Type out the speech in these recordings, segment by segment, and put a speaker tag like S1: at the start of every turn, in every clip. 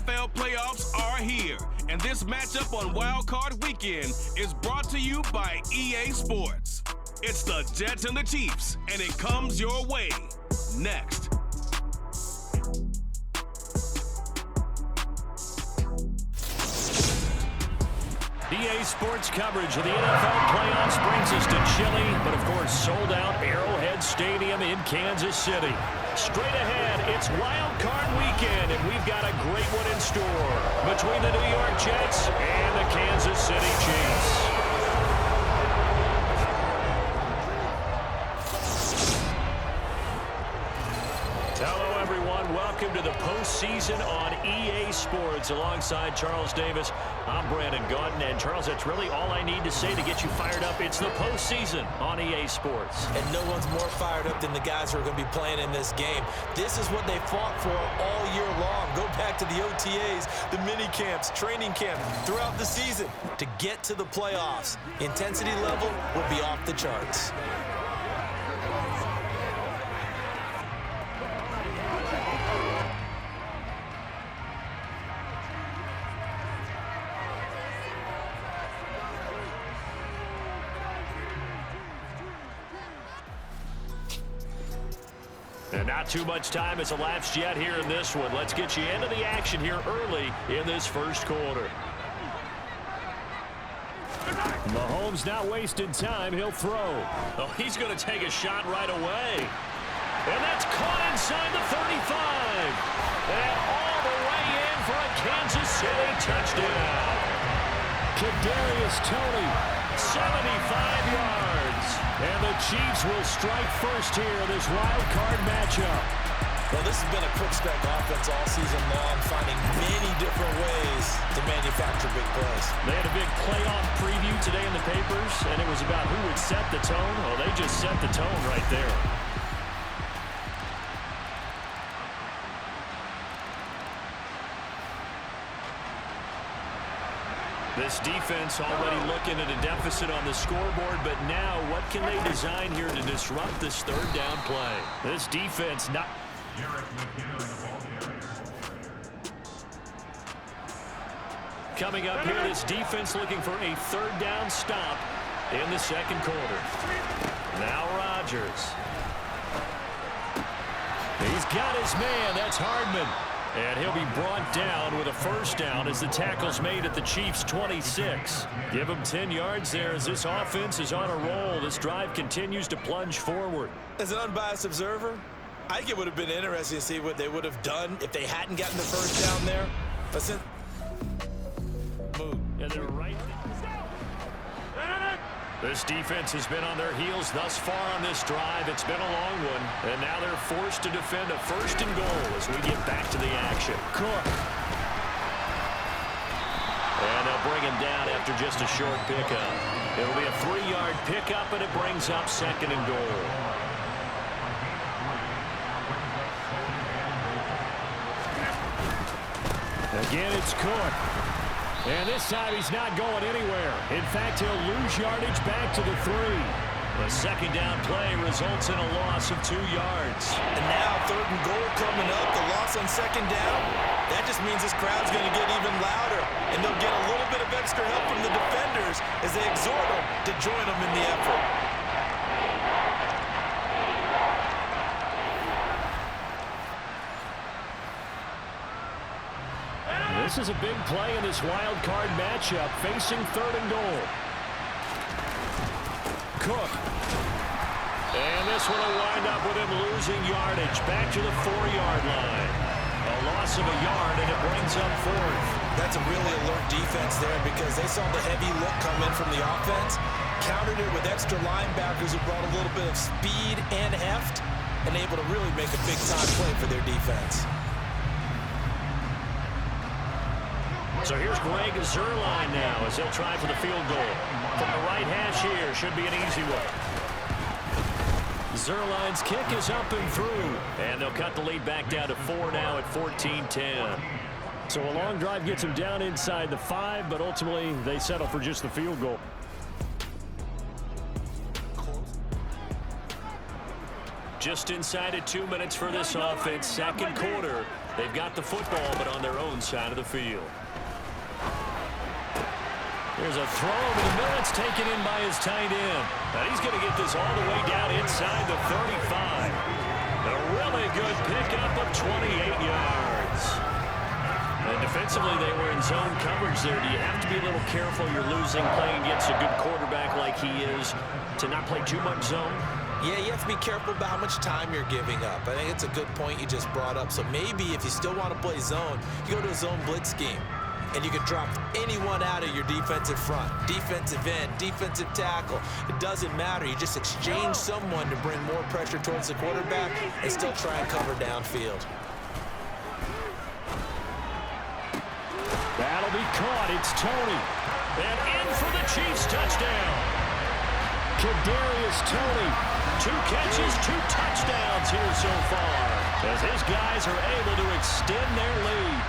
S1: NFL playoffs are here, and this matchup on Wild Card Weekend is brought to you by EA Sports. It's the Jets and the Chiefs, and it comes your way next.
S2: EA Sports coverage of the NFL playoffs brings us to chilly, but of course sold-out Arrowhead Stadium in Kansas City. Straight ahead, it's Wild Card Weekend, and we've got a great one in store between the New York Jets and the Kansas City Chiefs. Hello, everyone. Welcome to the postseason on EA Sports. Alongside Charles Davis, I'm Brandon Gaudin. And, Charles, that's really all I need to say to get you fired up. It's the postseason on EA Sports.
S3: And no one's more fired up than the guys who are going to be playing in this game. This is what they fought for all year long. Go back to the OTAs, the mini camps, training camp, throughout the season to get to the playoffs. Intensity level will be off the charts.
S2: And not too much time has elapsed yet here in this one. Let's get you into the action here early in this first quarter. Mahomes not wasting time. He'll throw. Oh, he's going to take a shot right away. And that's caught inside the 35. And all the way in for a Kansas City touchdown. Kadarius Toney, 75 yards. And the Chiefs will strike first here in this wild card matchup.
S3: Well, this has been a quick strike offense all season long, finding many different ways to manufacture big plays.
S2: They had a big playoff preview today in the papers, and it was about who would set the tone. Well, they just set the tone right there. This defense already looking at a deficit on the scoreboard, but now what can they design here to disrupt this third down play? This defense not... Coming up here, this defense looking for a third down stop in the second quarter. Now Rodgers. He's got his man. That's Hardman. And he'll be brought down with a first down as the tackle's made at the Chiefs' 26. Give him 10 yards there as this offense is on a roll. This drive continues to plunge forward.
S3: As an unbiased observer, I think it would have been interesting to see what they would have done if they hadn't gotten the first down there. But since... Move.
S2: And they're right. This defense has been on their heels thus far on this drive. It's been a long one, and now they're forced to defend a first and goal as we get back to the action. Cook. And they'll bring him down after just a short pickup. It'll be a 3-yard pickup, and it brings up second and goal. Again, it's Cook. And this time he's not going anywhere. In fact, he'll lose yardage back to the 3. The second down play results in a loss of 2 yards.
S3: And now third and goal coming up. The loss on second down. That just means this crowd's going to get even louder. And they'll get a little bit of extra help from the defenders as they exhort them to join them in the effort.
S2: This is a big play in this wild card matchup, facing third and goal. Cook. And this one will wind up with him losing yardage back to the 4-yard line. A loss of a yard, and it brings up fourth.
S3: That's a really alert defense there because they saw the heavy look come in from the offense, countered it with extra linebackers who brought a little bit of speed and heft, and able to really make a big-time play for their defense.
S2: So here's Greg Zuerlein now as he'll try for the field goal. From the right hash here, should be an easy one. Zuerlein's kick is up and through. And they'll cut the lead back down to 4 now at 14-10. So a long drive gets them down inside the 5, but ultimately they settle for just the field goal. Just inside of 2 minutes for this offense. Second quarter. They've got the football, but on their own side of the field. There's a throw over the middle. It's taken in by his tight end. And he's going to get this all the way down inside the 35. A really good pickup of 28 yards. And defensively, they were in zone coverage there. Do you have to be a little careful? You're losing playing against a good quarterback like he is to not play too much zone?
S3: Yeah, you have to be careful about how much time you're giving up. I think it's a good point you just brought up. So maybe if you still want to play zone, you go to a zone blitz scheme. And you can drop anyone out of your defensive front, defensive end, defensive tackle. It doesn't matter. You just exchange someone to bring more pressure towards the quarterback and still try and cover downfield.
S2: That'll be caught. It's Tony. And in for the Chiefs touchdown. Kadarius Toney. 2 catches, 2 touchdowns here so far, as his guys are able to extend their lead.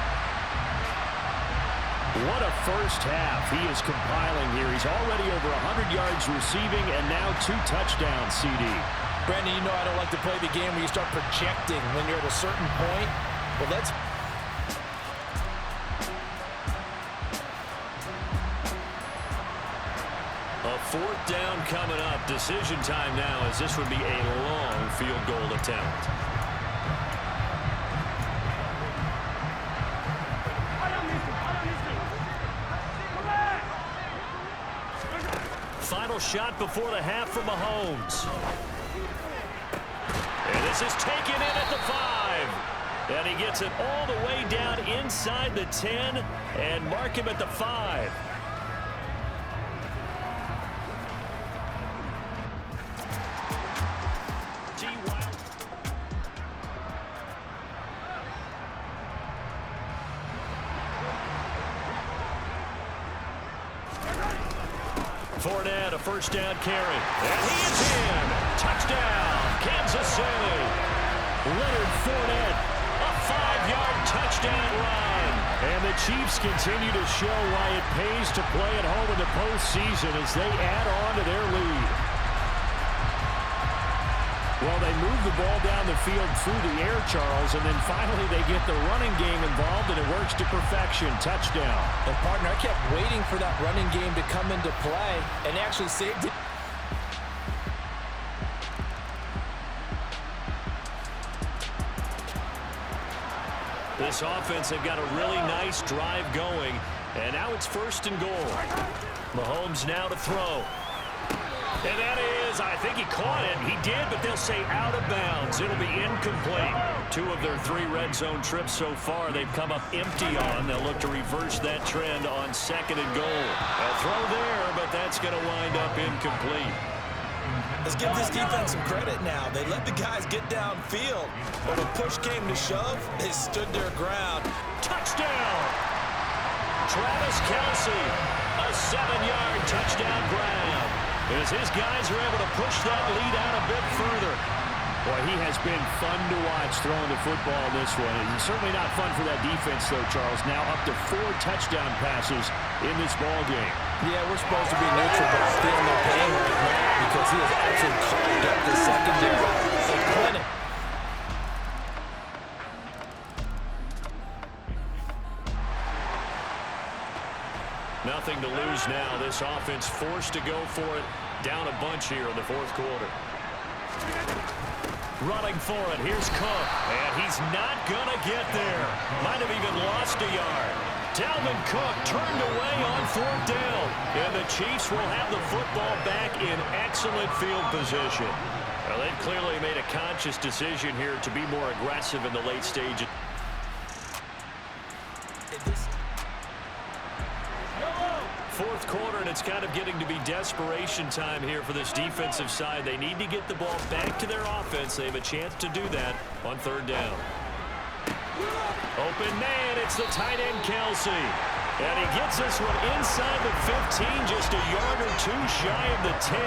S2: What a first half he is compiling here. He's already over 100 yards receiving and now 2 touchdowns, CD.
S3: Brandon, you know I don't like to play the game where you start projecting when you're at a certain point. Well, let's...
S2: A 4th down coming up. Decision time now, as this would be a long field goal attempt. Final shot before the half from Mahomes. And this is taken in at the 5. And he gets it all the way down inside the 10 and mark him at the 5. Fournette, a first down carry. And he is in. Touchdown, Kansas City. Leonard Fournette, a 5-yard touchdown run. And the Chiefs continue to show why it pays to play at home in the postseason as they add on to their lead. Well, they move the ball down the field through the air, Charles, and then finally they get the running game involved, and it works to perfection. Touchdown.
S3: And, partner, I kept waiting for that running game to come into play and actually saved it.
S2: This offense have got a really nice drive going, and now it's 1st and goal. Mahomes now to throw. And that is, I think he caught it. He did, but they'll say out of bounds. It'll be incomplete. 2 of their 3 red zone trips so far they've come up empty on. They'll look to reverse that trend on 2nd and goal. A throw there, but that's going to wind up incomplete.
S3: Let's give this defense some credit now. They let the guys get downfield. When the push came to shove, they stood their ground.
S2: Touchdown! Travis Kelce, a 7-yard touchdown grab. As his guys are able to push that lead out a bit further. Boy, he has been fun to watch throwing the football in this one. It's certainly not fun for that defense, though, Charles. Now up to 4 touchdown passes in this ball game.
S3: Yeah, we're supposed to be neutral, but I'm feeling no pain right now because he has actually carved up the secondary. A clinic.
S2: Nothing to lose now. This offense forced to go for it. Down a bunch here in the 4th quarter. Running for it. Here's Cook. And he's not going to get there. Might have even lost a yard. Dalvin Cook turned away on 4th down. And the Chiefs will have the football back in excellent field position. Well, they've clearly made a conscious decision here to be more aggressive in the late stages. 4th quarter, and it's kind of getting to be desperation time here for this defensive side. They need to get the ball back to their offense. They have a chance to do that on 3rd down. Open man, it's the tight end Kelce. And he gets this one inside the 15, just a yard or 2 shy of the 10.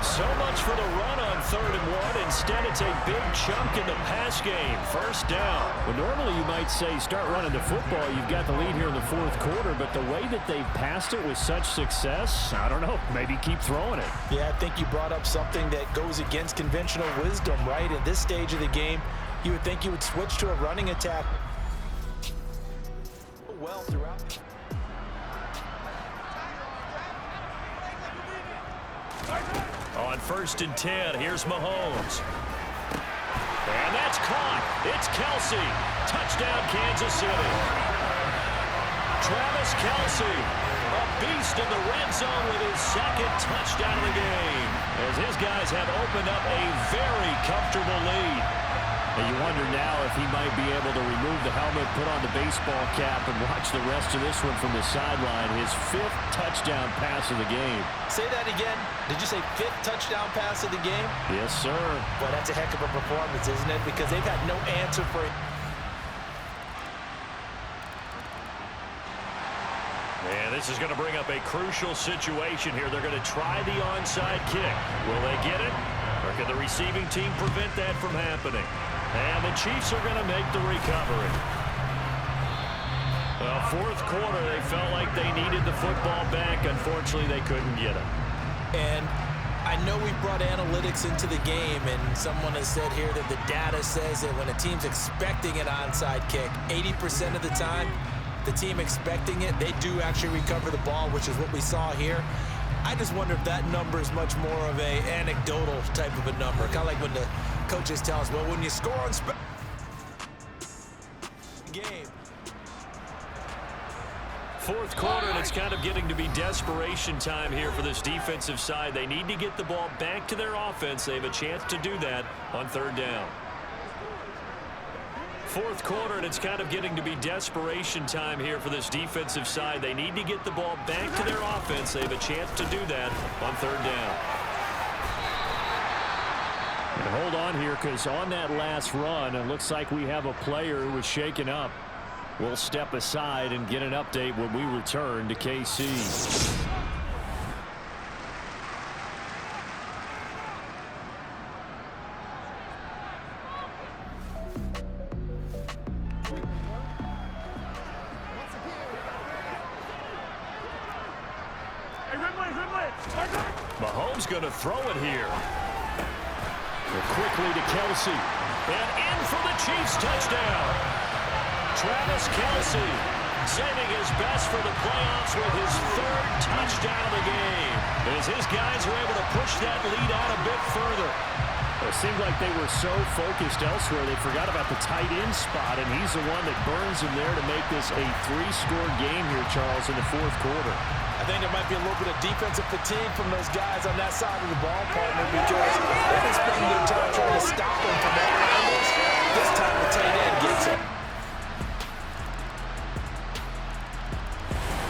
S2: So much for the run on 3rd and 1. Instead, it's a big chunk in the pass game. First down.
S4: Well, normally you might say start running the football. You've got the lead here in the 4th quarter, but the way that they've passed it with such success, I don't know, maybe keep throwing it.
S3: Yeah, I think you brought up something that goes against conventional wisdom, right? At this stage of the game, you would think you would switch to a running attack. Well, throughout.
S2: On 1st and 10, here's Mahomes. And that's caught. It's Kelsey. Touchdown, Kansas City. Travis Kelsey, a beast in the red zone with his 2nd touchdown of the game, as his guys have opened up a very comfortable lead.
S4: And you wonder now if he might be able to remove the helmet, put on the baseball cap, and watch the rest of this one from the sideline. His 5th touchdown pass of the game.
S3: Say that again. Did you say 5th touchdown pass of the game?
S4: Yes, sir.
S3: Well, that's a heck of a performance, isn't it? Because they've had no answer for it.
S2: And this is going to bring up a crucial situation here. They're going to try the onside kick. Will they get it? Or can the receiving team prevent that from happening? And the Chiefs are going to make the recovery. Well, 4th quarter, they felt like they needed the football back. Unfortunately, they couldn't get it.
S3: And I know we brought analytics into the game, and someone has said here that the data says that when a team's expecting an onside kick, 80% of the time, the team expecting it, they do actually recover the ball, which is what we saw here. I just wonder if that number is much more of a anecdotal type of a number. Kind of like when the coaches tell us, well, when you score on game.
S2: 4th quarter, and it's kind of getting to be desperation time here for this defensive side. They need to get the ball back to their offense. They have a chance to do that on 3rd down. 4th quarter, and it's kind of getting to be desperation time here for this defensive side. They need to get the ball back to their offense. They have a chance to do that on 3rd down.
S4: And hold on here, because on that last run, it looks like we have a player who was shaken up. We'll step aside and get an update when we return to KC.
S2: Mahomes going to throw it here. Quickly to Kelsey. And in for the Chiefs touchdown. Travis Kelsey saving his best for the playoffs with his 3rd touchdown of the game, as his guys are able to push that lead out a bit further.
S4: It seemed like they were so focused elsewhere, they forgot about the tight end spot, and he's the one that burns him there to make this a 3-score game here, Charles, in the 4th quarter.
S3: I think there might be a little bit of defensive fatigue from those guys on that side of the ball, partner, because they've been spending their time trying to stop them from all angles. This time the tight end gets it.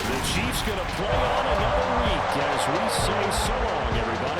S2: The Chiefs going to play on another week as we say so long, everybody.